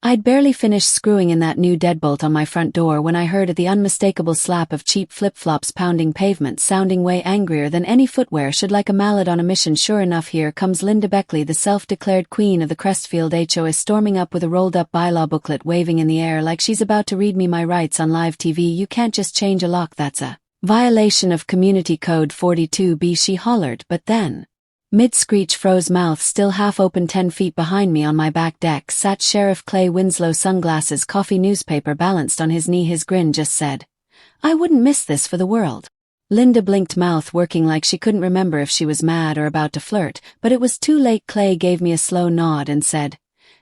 I'd barely finished screwing in that new deadbolt on my front door when I heard the unmistakable slap of cheap flip-flops pounding pavement, sounding way angrier than any footwear should, like a mallet on a mission. Sure enough, here comes Linda Beckley, the self-declared queen of the Crestfield HOA, storming up with a rolled-up bylaw booklet waving in the air like she's about to read me my rights on live TV. "You can't just change a lock, that's a violation of Community Code 42B, she hollered, but then, mid-screech, froze, mouth still half open, 10 feet behind me on my back deck sat Sheriff Clay Winslow, sunglasses, coffee, newspaper balanced on his knee. His grin just said, "I wouldn't miss this for the world." Linda blinked, mouth working like she couldn't remember if she was mad or about to flirt, but it was too late. Clay gave me a slow nod and said,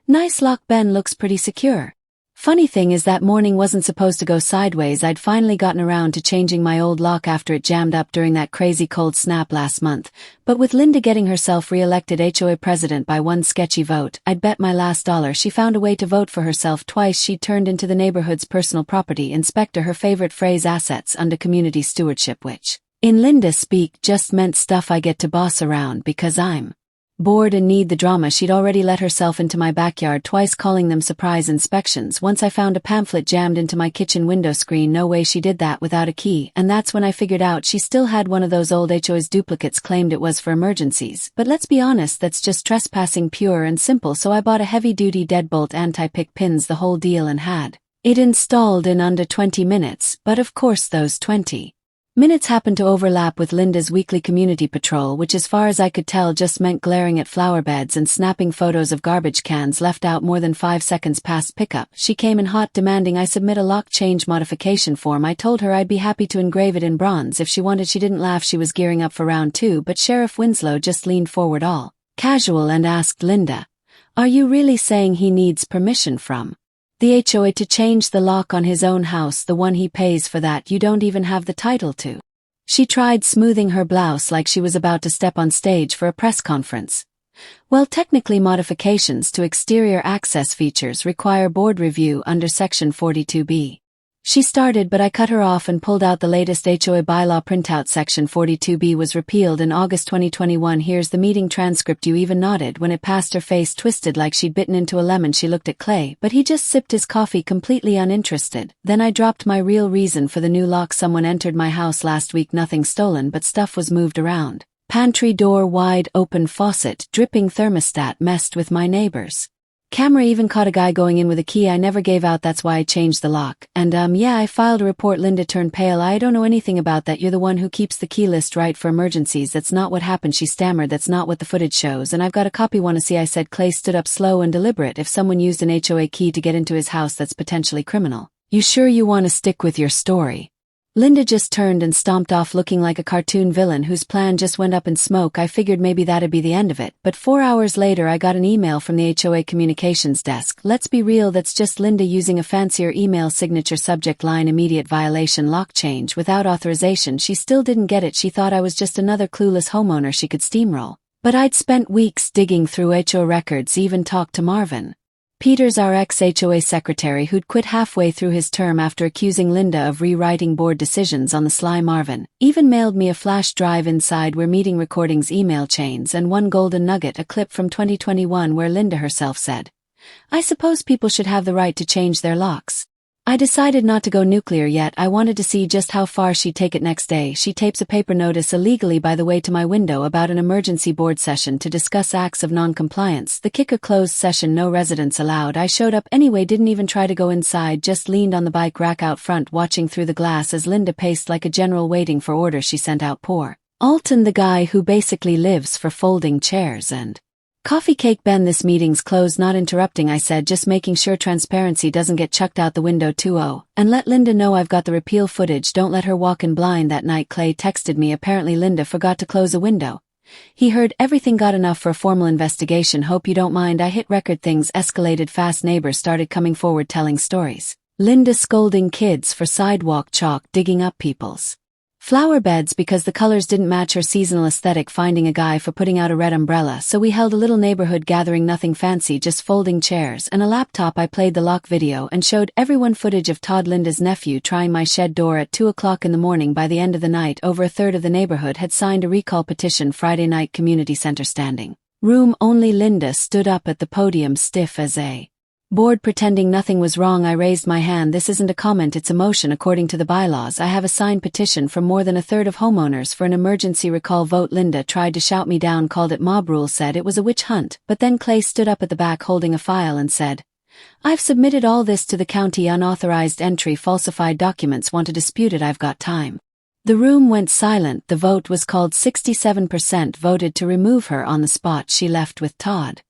"Nice lock, Ben, looks pretty secure." Funny thing is, that morning wasn't supposed to go sideways. I'd finally gotten around to changing my old lock after it jammed up during that crazy cold snap last month, but with Linda getting herself re-elected HOA president by one sketchy vote, I'd bet my last dollar she found a way to vote for herself twice. She'd turned into the neighborhood's personal property inspector, her favorite phrase, assets under community stewardship, which, in Linda speak, just meant stuff I get to boss around because I'm bored and need the drama. She'd already let herself into my backyard twice, calling them surprise inspections. Once I found a pamphlet jammed into my kitchen window screen. No way she did that without a key, and that's when I figured out she still had one of those old HOA's duplicates, claimed it was for emergencies. But let's be honest, that's just trespassing, pure and simple. So I bought a heavy-duty deadbolt, anti-pick pins, the whole deal, and had it installed in under 20 minutes. But of course those 20 minutes happened to overlap with Linda's weekly community patrol, which as far as I could tell just meant glaring at flower beds and snapping photos of garbage cans left out more than 5 seconds past pickup. She came in hot, demanding I submit a lock change modification form. I told her I'd be happy to engrave it in bronze if she wanted. She didn't laugh. She was gearing up for round 2, but Sheriff Winslow just leaned forward all casual and asked Linda, "Are you really saying he needs permission from the HOA to change the lock on his own house, the one he pays for, that you don't even have the title to?" She tried smoothing her blouse like she was about to step on stage for a press conference. "Well, technically modifications to exterior access features require board review under Section 42B. She started, but I cut her off and pulled out the latest HOA bylaw printout. Section 42B was repealed in August 2021. Here's the meeting transcript. You even nodded when it passed. Her face twisted like she'd bitten into a lemon. She looked at Clay, but he just sipped his coffee, completely uninterested. Then I dropped my real reason for the new lock. "Someone entered my house last week. Nothing stolen, but stuff was moved around. Pantry door wide open, faucet dripping, thermostat messed with my neighbors. Camera even caught a guy going in with a key I never gave out. That's why I changed the lock. And yeah, I filed a report." Linda turned pale. "I don't know anything about that. You're the one who keeps the key list, right, for emergencies." "That's not what happened," she stammered. "That's not what the footage shows, and I've got a copy. Wanna see?" I said. Clay stood up, slow and deliberate. "If someone used an HOA key to get into his house, that's potentially criminal. You sure you want to stick with your story?" Linda just turned and stomped off, looking like a cartoon villain whose plan just went up in smoke. I figured maybe that'd be the end of it, but 4 hours later I got an email from the HOA communications desk. "Let's be real, that's just Linda using a fancier email signature, subject line immediate violation, lock change without authorization." She still didn't get it. She thought I was just another clueless homeowner she could steamroll. But I'd spent weeks digging through HOA records, even talked to Marvin Peters, our ex-HOA secretary, who'd quit halfway through his term after accusing Linda of rewriting board decisions on the sly. Marvin even mailed me a flash drive. Inside were meeting recordings, email chains, and one golden nugget, a clip from 2021 where Linda herself said, "I suppose people should have the right to change their locks." I decided not to go nuclear yet. I wanted to see just how far she'd take it. Next day, she tapes a paper notice, illegally by the way, to my window about an emergency board session to discuss acts of non-compliance. The kicker: closed session, no residents allowed. I showed up anyway, didn't even try to go inside, just leaned on the bike rack out front watching through the glass as Linda paced like a general waiting for orders. She sent out poor Alton, the guy who basically lives for folding chairs and coffee cake. "Ben, this meeting's closed." "Not interrupting," I said, "just making sure transparency doesn't get chucked out the window too. Oh, and let Linda know I've got the repeal footage. Don't let her walk in blind." That night Clay texted me. Apparently Linda forgot to close a window. He heard everything, got enough for a formal investigation. "Hope you don't mind." I hit record. Things escalated fast. Neighbors started coming forward telling stories. Linda scolding kids for sidewalk chalk, digging up people's flower beds because the colors didn't match her seasonal aesthetic, finding a guy for putting out a red umbrella. So we held a little neighborhood gathering, nothing fancy, just folding chairs and a laptop. I played the lock video and showed everyone footage of Todd, Linda's nephew, trying my shed door at 2 o'clock in the morning. By the end of the night, over a third of the neighborhood had signed a recall petition. Friday night, community center, standing room only. Linda stood up at the podium, stiff as a Bored, pretending nothing was wrong, I raised my hand. This isn't a comment, it's a motion according to the bylaws. I have a signed petition from more than a third of homeowners for an emergency recall vote. Linda tried to shout me down, called it mob rule, said it was a witch hunt, but then Clay stood up at the back holding a file and said, "I've submitted all this to the county, unauthorized entry, falsified documents. Want to dispute it? I've got time." The room went silent. The vote was called. 67% voted to remove her on the spot. She left with Todd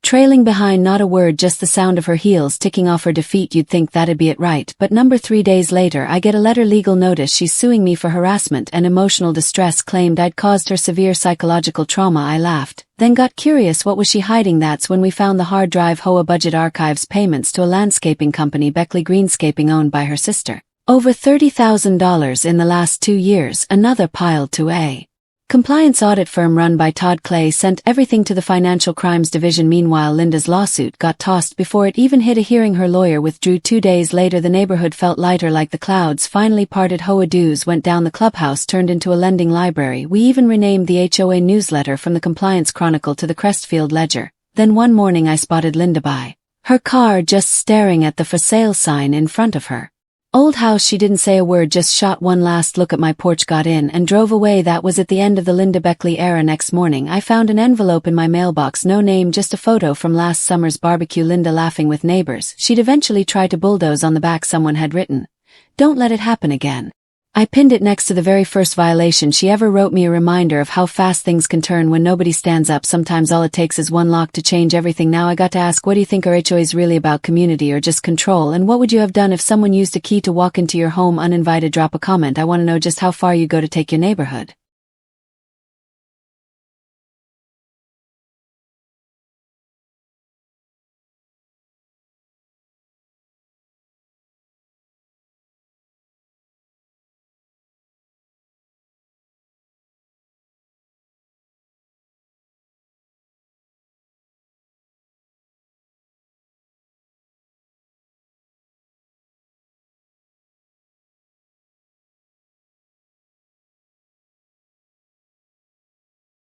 trailing behind, not a word, just the sound of her heels ticking off her defeat. You'd think that'd be it, right? But number 3 days later, I get a letter, legal notice. She's suing me for harassment and emotional distress, claimed I'd caused her severe psychological trauma. I laughed, then got curious. What was she hiding? That's when we found the hard drive. HOA budget archives payments to a landscaping company, Beckley Greenscaping, owned by her sister. Over $30,000 in the last 2 years. Another piled to a compliance audit firm run by Todd. Clay sent everything to the Financial Crimes Division. Meanwhile, Linda's lawsuit got tossed before it even hit a hearing. Her lawyer withdrew 2 days later. The neighborhood felt lighter, like the clouds finally parted. HOA dues went down. The clubhouse turned into a lending library. We even renamed the HOA newsletter from the Compliance Chronicle to the Crestfield Ledger. Then one morning I spotted Linda by her car, just staring at the for sale sign in front of her old house. She didn't say a word, just shot one last look at my porch, got in, and drove away. That was at the end of the Linda Beckley era. Next morning I found an envelope in my mailbox. No name, just a photo from last summer's barbecue. Linda laughing with neighbors. She'd eventually tried to bulldoze. On the back someone had written, "Don't let it happen again." I pinned it next to the very first violation she ever wrote me, a reminder of how fast things can turn when nobody stands up. Sometimes all it takes is one lock to change everything. Now I got to ask, what do you think, are HOAs really about community or just control? And what would you have done if someone used a key to walk into your home uninvited? Drop a comment. I want to know just how far you go to take your neighborhood